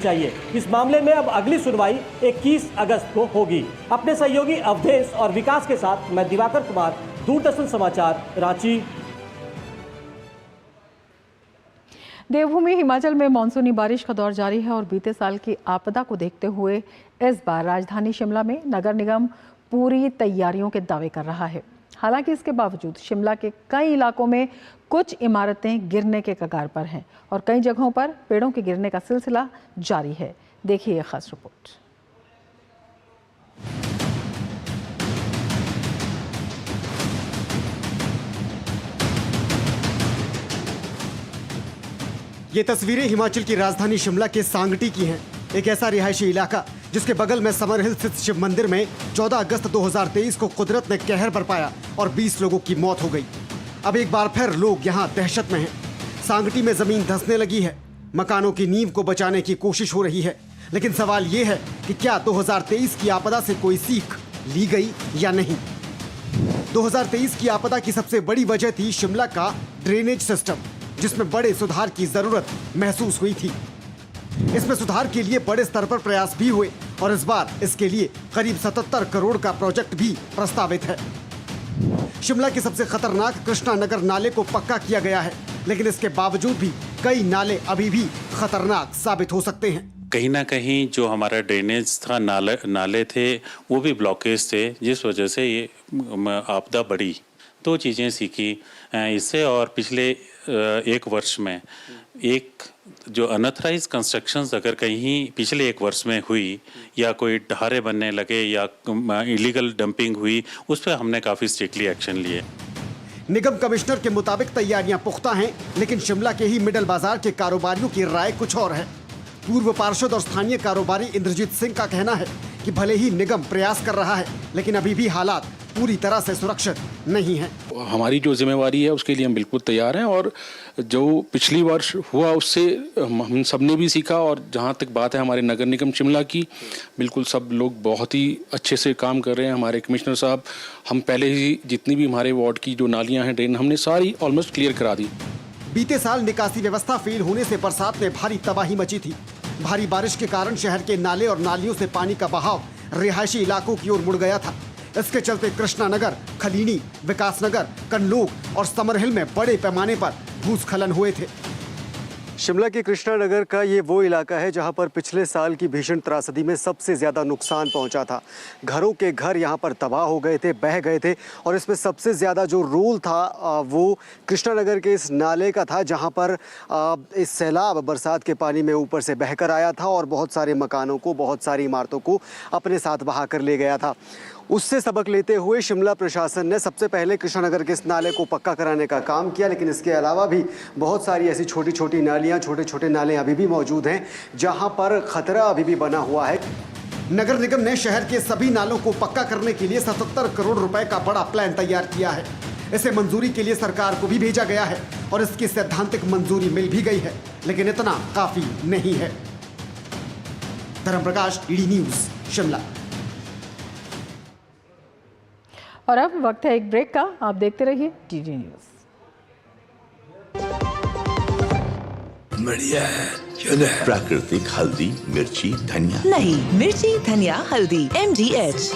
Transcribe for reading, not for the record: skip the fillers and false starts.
चाहिए। इस मामले में अब अगली सुनवाई 21 अगस्त को होगी। अपने सहयोगी अवधेश और विकास के साथ मैं दिवाकर कुमार, दूरदर्शन समाचार, रांची। देवभूमि हिमाचल में मानसूनी बारिश का दौर जारी है और बीते साल की आपदा को देखते हुए इस बार राजधानी शिमला में नगर निगम पूरी तैयारियों के दावे कर रहा है। हालांकि इसके बावजूद शिमला के कई इलाकों में कुछ इमारतें गिरने के कगार पर हैं और कई जगहों पर पेड़ों के गिरने का सिलसिला जारी है। देखिए यह खास रिपोर्ट। ये तस्वीरें हिमाचल की राजधानी शिमला के सांगटी की हैं। एक ऐसा रिहायशी इलाका जिसके बगल में समर हिल स्थित शिव मंदिर में 14 अगस्त 2023 को कुदरत ने कहर बरपाया और 20 लोगों की मौत हो गई। अब एक बार फिर लोग यहाँ दहशत में हैं। सांगटी में जमीन धंसने लगी है, मकानों की नींव को बचाने की कोशिश हो रही है, लेकिन सवाल ये है कि क्या 2023 की आपदा से कोई सीख ली गई या नहीं। 2023 की आपदा की सबसे बड़ी वजह थी शिमला का ड्रेनेज सिस्टम, जिसमें बड़े सुधार की जरूरत महसूस हुई थी। इसमें सुधार के लिए बड़े स्तर पर प्रयास भी हुए और इस बार इसके लिए करीब 77 करोड़ का प्रोजेक्ट भी प्रस्तावित है। शिमला के सबसे खतरनाक कृष्णा नगर नाले को पक्का किया गया है, लेकिन इसके बावजूद भी कई नाले अभी भी खतरनाक साबित हो सकते हैं। कहीं ना कहीं जो हमारा ड्रेनेज था, नाले थे, वो भी ब्लॉकेज थे, जिस वजह से ये आपदा बढ़ी। दो चीज़ें सीखी इससे, और पिछले एक वर्ष में एक जो अनऑथराइज कंस्ट्रक्शंस अगर कहीं पिछले एक वर्ष में हुई या कोई ढारे बनने लगे या इलीगल डंपिंग हुई, उस पर हमने काफ़ी स्ट्रिक्टली एक्शन लिए। निगम कमिश्नर के मुताबिक तैयारियां पुख्ता हैं, लेकिन शिमला के ही मिडल बाजार के कारोबारियों की राय कुछ और है। पूर्व पार्षद और स्थानीय कारोबारी इंद्रजीत सिंह का कहना है कि भले ही निगम प्रयास कर रहा है, लेकिन अभी भी हालात पूरी तरह से सुरक्षित नहीं है। हमारी जो जिम्मेवारी है उसके लिए हम बिल्कुल तैयार हैं और जो पिछली वर्ष हुआ उससे हम सब ने भी सीखा। और जहाँ तक बात है हमारे नगर निगम शिमला की, बिल्कुल सब लोग बहुत ही अच्छे से काम कर रहे हैं। हमारे कमिश्नर साहब, हम पहले ही जितनी भी हमारे वार्ड की जो नालियाँ हैं, ड्रेन, हमने सारी ऑलमोस्ट क्लियर करा दी। बीते साल निकासी व्यवस्था फेल होने से बरसात में भारी तबाही मची थी। भारी बारिश के कारण शहर के नाले और नालियों से पानी का बहाव रिहायशी इलाकों की ओर मुड़ गया था। इसके चलते कृष्णा नगर, खलीनी, विकास नगर, कनलोग और समर हिल में बड़े पैमाने पर भूस्खलन हुए थे। शिमला के कृष्णा नगर का ये वो इलाका है जहां पर पिछले साल की भीषण त्रासदी में सबसे ज़्यादा नुकसान पहुंचा था। घरों के घर यहां पर तबाह हो गए थे, बह गए थे और इसमें सबसे ज़्यादा जो रोल था वो कृष्णा नगर के इस नाले का था, जहां पर इस सैलाब बरसात के पानी में ऊपर से बहकर आया था और बहुत सारे मकानों को, बहुत सारी इमारतों को अपने साथ बहा कर ले गया था। उससे सबक लेते हुए शिमला प्रशासन ने सबसे पहले कृष्णा नगर के इस नाले को पक्का कराने का काम किया, लेकिन इसके अलावा भी बहुत सारी ऐसी छोटी छोटी नालियाँ, छोटे छोटे नाले अभी भी मौजूद हैं जहां पर खतरा अभी भी बना हुआ है। नगर निगम ने शहर के सभी नालों को पक्का करने के लिए 77 करोड़ रुपए का बड़ा प्लान तैयार किया है। इसे मंजूरी के लिए सरकार को भी भेजा गया है और इसकी सैद्धांतिक मंजूरी मिल भी गई है, लेकिन इतना काफी नहीं है। Dharmaprakash, ED news, Shimla. और अब वक्त है एक ब्रेक का। आप देखते रहिए टीडी न्यूज। बढ़िया है, प्राकृतिक हल्दी, मिर्ची, धनिया। नहीं, मिर्ची, धनिया, हल्दी, MGH।